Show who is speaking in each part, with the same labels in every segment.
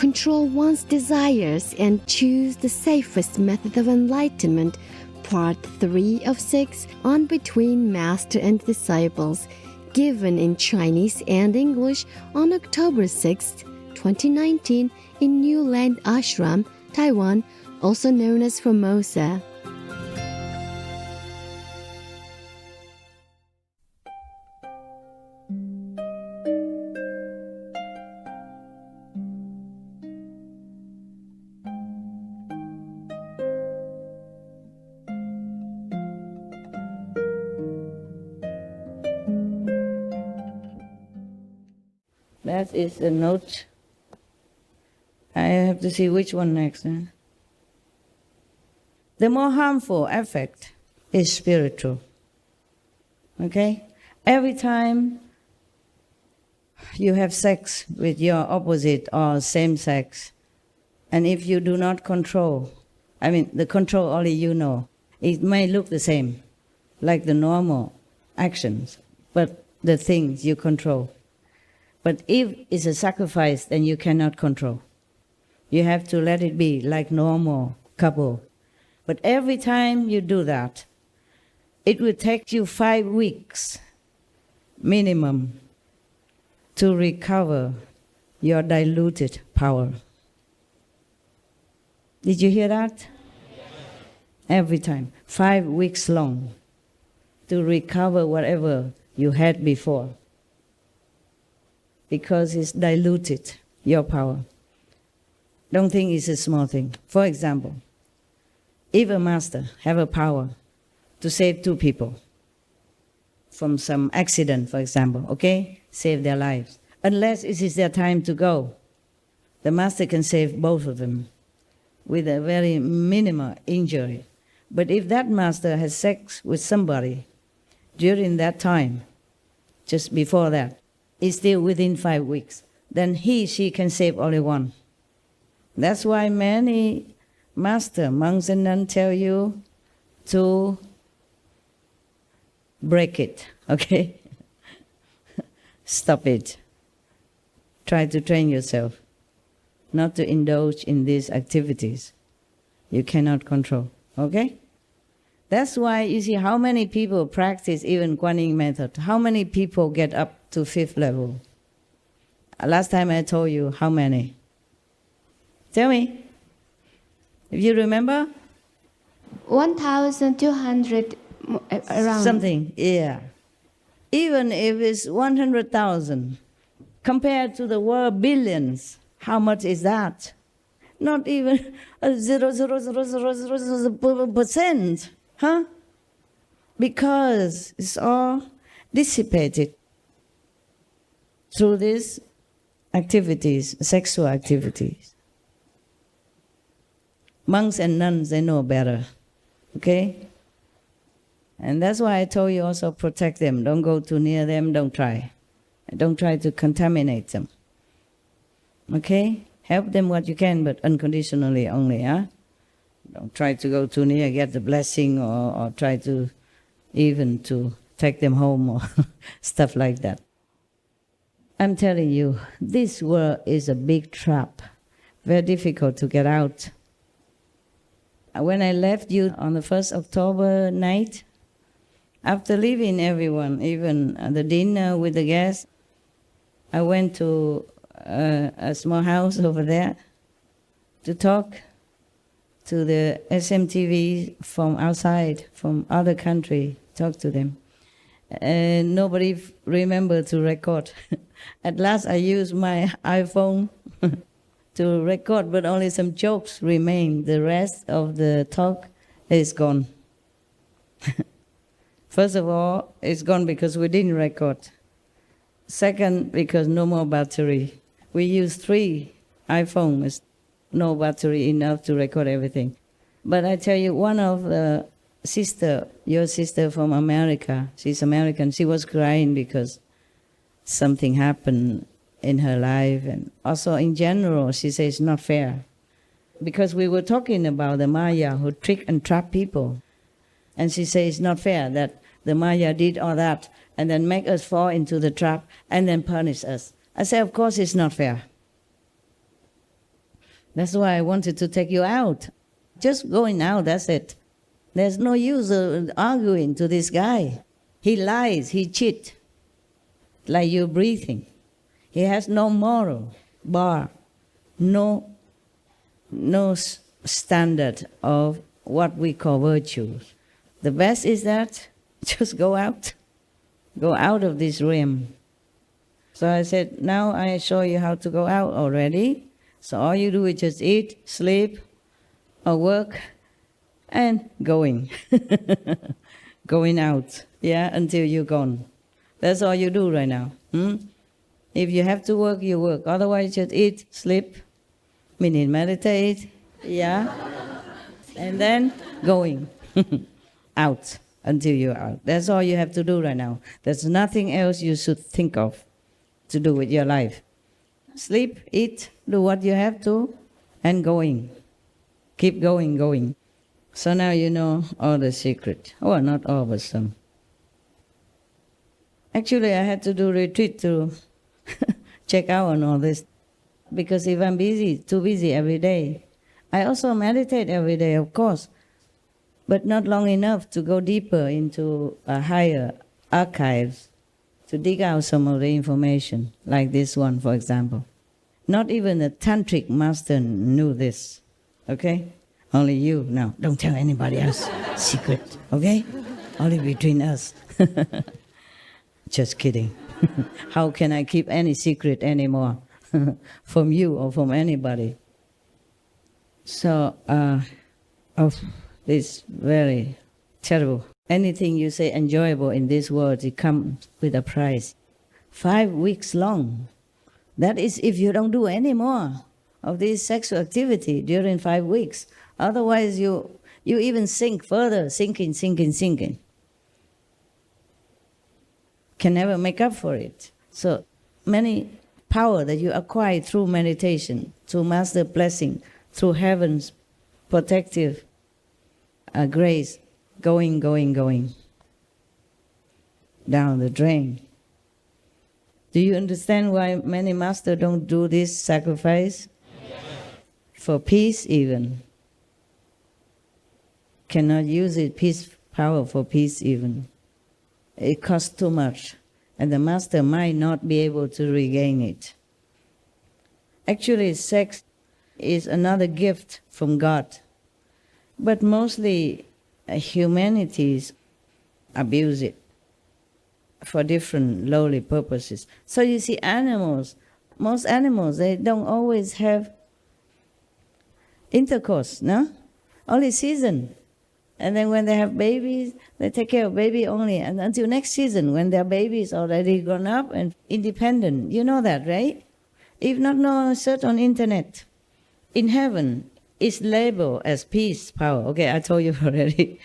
Speaker 1: control one's desires and choose the safest method of enlightenment, Part 3 of 6 on Between Master and Disciples, given in Chinese and English on October 6, 2019 in New Land Ashram, Taiwan, also known as Formosa.
Speaker 2: That is a note. I have to see which one next. The more harmful effect is spiritual. Okay? Every time you have sex with your opposite or same sex, and if you do not control, the control only you know, it may look the same, like the normal actions, but the things you control. But if it's a sacrifice, then you cannot control. You have to let it be like normal couple. But every time you do that, it will take you 5 weeks minimum to recover your diluted power. Did you hear that? Every time, 5 weeks long to recover whatever you had before. Because it's diluted your power. Don't think it's a small thing. For example, if a master have a power to save 2 people from some accident, for example, okay? Save their lives. Unless it is their time to go, the master can save both of them with a very minimal injury. But if that master has sex with somebody during that time, just before that, is still within 5 weeks, then she can save only one. That's why many master, monks and nuns tell you to break it, okay? Stop it. Try to train yourself not to indulge in these activities you cannot control, okay? That's why you see how many people practice even Kuan Yin method. How many people get up to 5th level? Last time I told you how many. Tell me. If you remember?
Speaker 1: 1,200 around.
Speaker 2: Something, yeah. Even if it's 100,000, compared to the world billions, how much is that? Not even 0.00000%. Huh? Because it's all dissipated through these activities, sexual activities. Monks and nuns, they know better, okay? And that's why I told you also protect them. Don't go too near them, don't try. Don't try to contaminate them. Okay? Help them what you can, but unconditionally only, huh? Don't try to go too near, get the blessing, or try to even to take them home or stuff like that. I'm telling you, this world is a big trap, very difficult to get out. When I left you on the 1st October night, after leaving everyone, even the dinner with the guests, I went to a small house over there to talk to the SMTV from outside, from other country, talk to them. And nobody remembered to record. At last I used my iPhone to record, but only some jokes remain. The rest of the talk is gone. First of all, it's gone because we didn't record. Second, because no more battery. We used 3 iPhones, no battery enough to record everything. But I tell you, one of the sister, your sister from America, she's American, she was crying because something happened in her life. And also in general, she says it's not fair. Because we were talking about the Maya who trick and trap people. And she says it's not fair that the Maya did all that and then make us fall into the trap and then punish us. I say, of course it's not fair. That's why I wanted to take you out. Just going out, that's it. There's no use of arguing to this guy. He lies, he cheats, like you're breathing. He has no moral bar, no standard of what we call virtues. The best is that just go out of this realm. So I said, now I show you how to go out already. So all you do is just eat, sleep, or work, and going. Going out, until you're gone. That's all you do right now. If you have to work, you work. Otherwise, just eat, sleep, meditate, and then going out until you're out. That's all you have to do right now. There's nothing else you should think of to do with your life. Sleep, eat, do what you have to, and going. Keep going. So now you know all the secret. Well, not all, but some. Actually, I had to do retreat to check out on all this. Because if I'm too busy every day, I also meditate every day, of course, but not long enough to go deeper into a higher archives, to dig out some of the information, like this one, for example. Not even a tantric master knew this, okay? Only you. Now, don't tell anybody else. Secret, okay? Only between us. Just kidding. How can I keep any secret anymore from you or from anybody? So, this very terrible. Anything you say enjoyable in this world, it comes with a price. 5 weeks long. That is if you don't do any more of this sexual activity during 5 weeks. Otherwise, you even sink further, sinking. Can never make up for it. So many power that you acquire through meditation, through master blessing, through heaven's protective grace, going down the drain. Do you understand why many masters don't do this sacrifice? For peace even. Cannot use it, peace power for peace even. It costs too much, and the master might not be able to regain it. Actually, sex is another gift from God, but mostly humanities abuse it for different lowly purposes. So you see most animals, they don't always have intercourse, no? Only season. And then when they have babies, they take care of baby only. And until next season, when their baby is already grown up and independent. You know that, right? If not, no, search on internet. In heaven, it's labeled as peace power. Okay, I told you already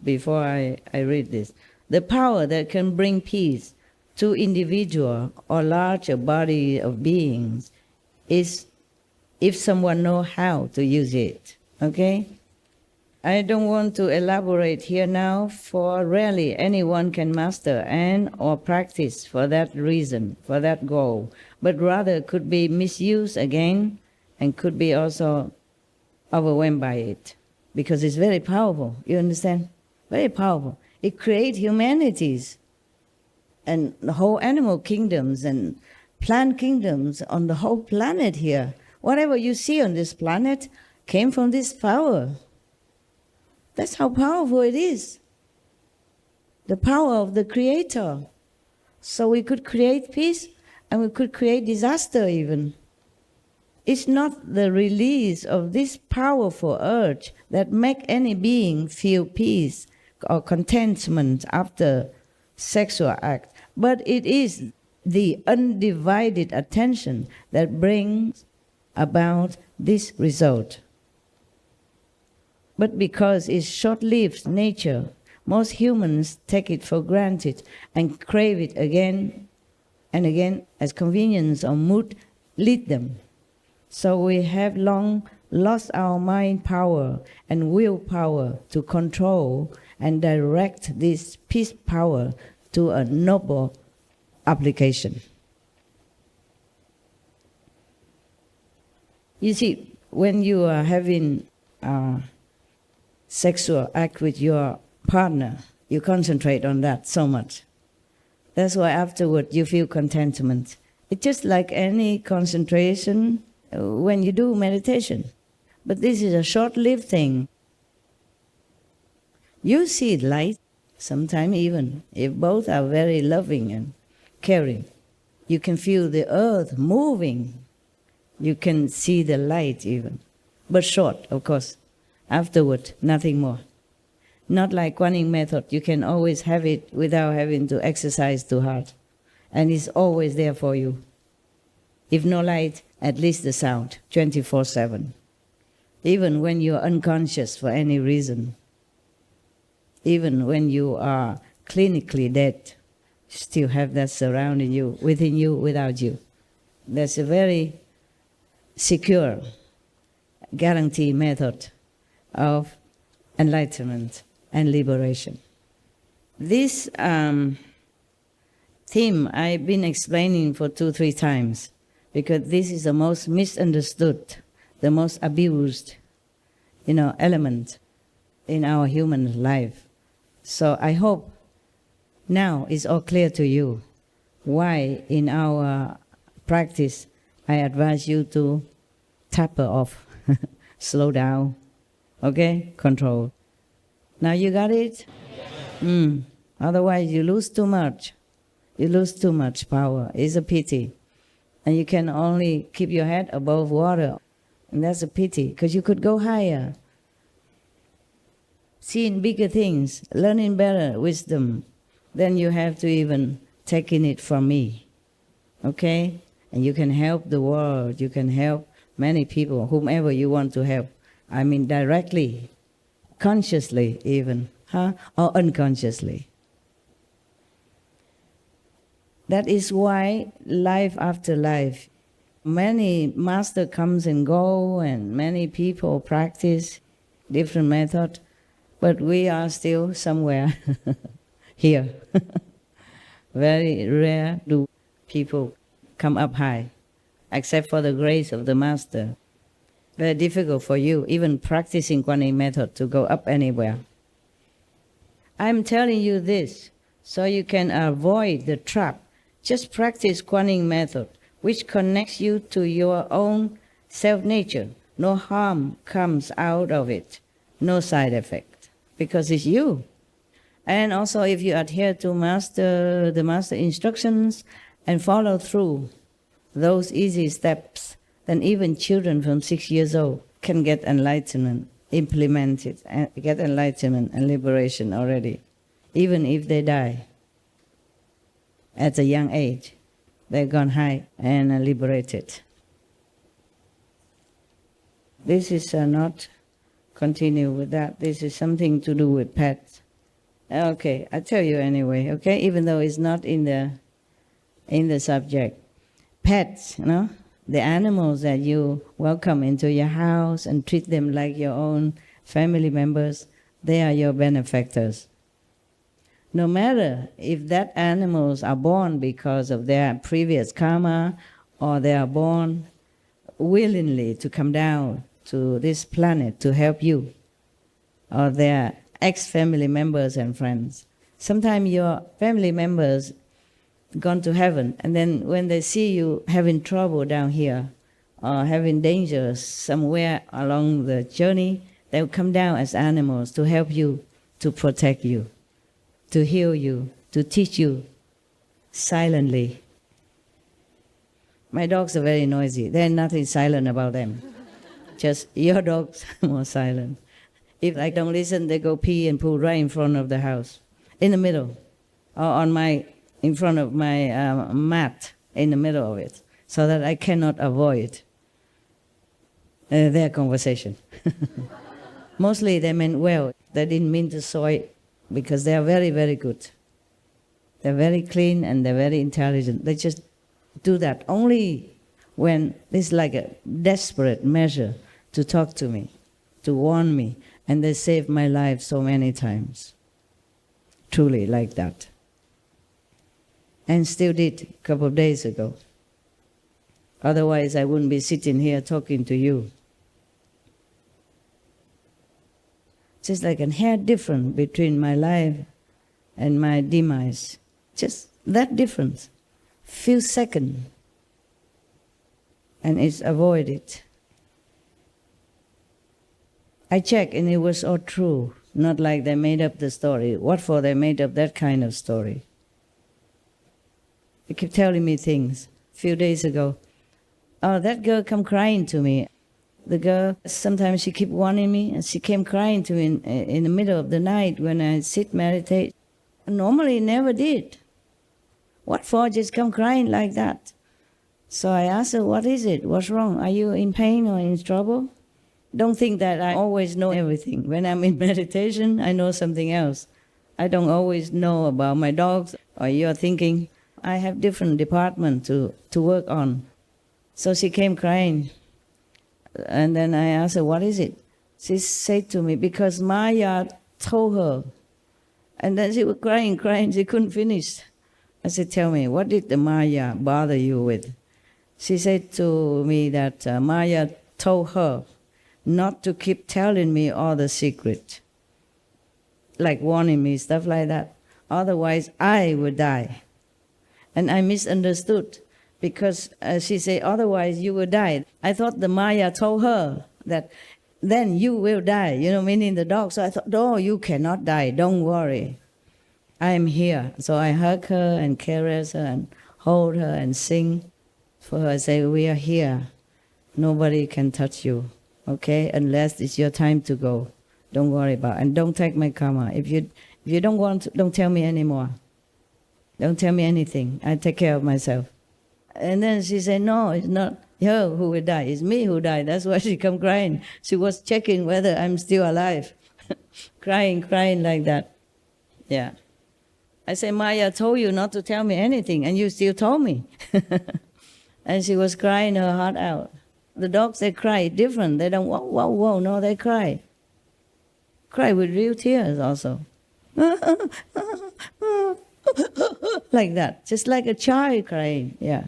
Speaker 2: before I read this. The power that can bring peace to individual or larger body of beings is if someone knows how to use it. Okay? I don't want to elaborate here now, for rarely anyone can master and or practice for that reason, for that goal, but rather could be misused again and could be also overwhelmed by it, because it's very powerful, you understand? Very powerful. It creates humanities and the whole animal kingdoms and plant kingdoms on the whole planet here. Whatever you see on this planet came from this power. That's how powerful it is. The power of the Creator. So we could create peace and we could create disaster even. It's not the release of this powerful urge that make any being feel peace or contentment after sexual act, but it is the undivided attention that brings about this result. But because it's short-lived nature, most humans take it for granted and crave it again and again as convenience or mood lead them. So we have long lost our mind power and willpower to control and direct this peace power to a noble application. You see, when you are having a sexual act with your partner, you concentrate on that so much. That's why afterward you feel contentment. It's just like any concentration when you do meditation. But this is a short-lived thing. You see light, sometimes even, if both are very loving and caring. You can feel the earth moving. You can see the light even. But short, of course. Afterward, nothing more. Not like Kuan method, you can always have it without having to exercise too hard. And it's always there for you. If no light, at least the sound, 24/7. Even when you're unconscious for any reason. Even when you are clinically dead, you still have that surrounding you, within you, without you. That's a very secure, guarantee method of enlightenment and liberation. This theme I've been explaining for 2-3 times because this is the most misunderstood, the most abused, element in our human life. So I hope now it's all clear to you why in our practice I advise you to taper off, slow down, okay, control. Now you got it? Otherwise you lose too much. You lose too much power. It's a pity. And you can only keep your head above water. And that's a pity, because you could go higher. Seeing bigger things, learning better wisdom, then you have to even taking it from me. Okay? And you can help the world. You can help many people, whomever you want to help. I mean directly, consciously even, or unconsciously. That is why life after life, many master comes and go, and many people practice different method, but we are still somewhere here. Very rare do people come up high, except for the grace of the master. Very difficult for you, even practicing Kuan Yin method, to go up anywhere. I'm telling you this so you can avoid the trap. Just practice Kuan Yin method, which connects you to your own self-nature. No harm comes out of it, no side effect, because it's you. And also if you adhere to the master instructions and follow through those easy steps, then even children from 6 years old can get enlightenment, implement it, and get enlightenment and liberation already, even if they die at a young age. They've gone high and liberated. This is not continue with that. This is something to do with pets. Okay, I tell you anyway, okay, even though it's not in the subject. Pets, the animals that you welcome into your house and treat them like your own family members, they are your benefactors. No matter if that animals are born because of their previous karma, or they are born willingly to come down to this planet to help you, or they are ex-family members and friends. Sometimes your family members gone to heaven, and then when they see you having trouble down here, or having dangers somewhere along the journey, they will come down as animals to help you, to protect you, to heal you, to teach you silently. My dogs are very noisy. There's nothing silent about them. Just your dogs are more silent. If I don't listen, they go pee and poo right in front of the house, in the middle, or in front of my mat, in the middle of it, so that I cannot avoid their conversation. Mostly they meant well. They didn't mean to soil, because they are very, very good. They're very clean and they're very intelligent. They just do that only when it's like a desperate measure to talk to me, to warn me, and they saved my life so many times. Truly like that. And still did a couple of days ago. Otherwise I wouldn't be sitting here talking to you. Just like a hair difference between my life and my demise. Just that difference. Few seconds. And it's avoided. I checked and it was all true. Not like they made up the story. What for they made up that kind of story? They keep telling me things. A few days ago, oh, that girl come crying to me. The girl, sometimes she keep warning me, and she came crying to me in the middle of the night when I sit meditate. Normally never did. What for just come crying like that? So I asked her, what is it? What's wrong? Are you in pain or in trouble? Don't think that I always know everything. When I'm in meditation, I know something else. I don't always know about my dogs or you're thinking. I have different departments to work on. So she came crying. And then I asked her, what is it? She said to me, because Maya told her. And then she was crying. She couldn't finish. I said, tell me, what did the Maya bother you with? She said to me that Maya told her not to keep telling me all the secret, like warning me, stuff like that. Otherwise, I would die. And I misunderstood because she said, otherwise you will die. I thought the Maya told her that then you will die, meaning the dog. So I thought, oh, you cannot die, don't worry. I am here. So I hug her and caress her and hold her and sing for her. I say, we are here. Nobody can touch you, okay? Unless it's your time to go. Don't worry about it. And don't take my karma. If you don't want to, don't tell me anymore. Don't tell me anything. I take care of myself. And then she said, no, it's not her who will die. It's me who died. That's why she come crying. She was checking whether I'm still alive. crying like that. Yeah. I said, Maya told you not to tell me anything, and you still told me. And she was crying her heart out. The dogs, they cry different. They don't, whoa, no, they cry. Cry with real tears also. Like that, just like a child crying, yeah.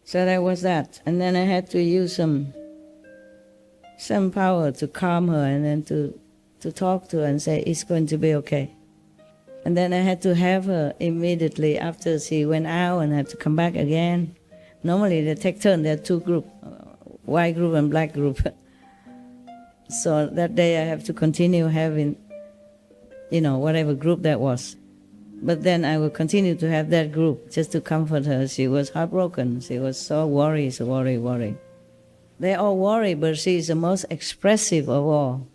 Speaker 2: So that was that. And then I had to use some power to calm her and then to talk to her and say, it's going to be okay. And then I had to have her immediately after she went out and had to come back again. Normally they take turns, there are two groups, white group and black group. So that day I have to continue having, whatever group that was. But then I will continue to have that group just to comfort her. She was heartbroken. She was so worried. They all worry, but she is the most expressive of all.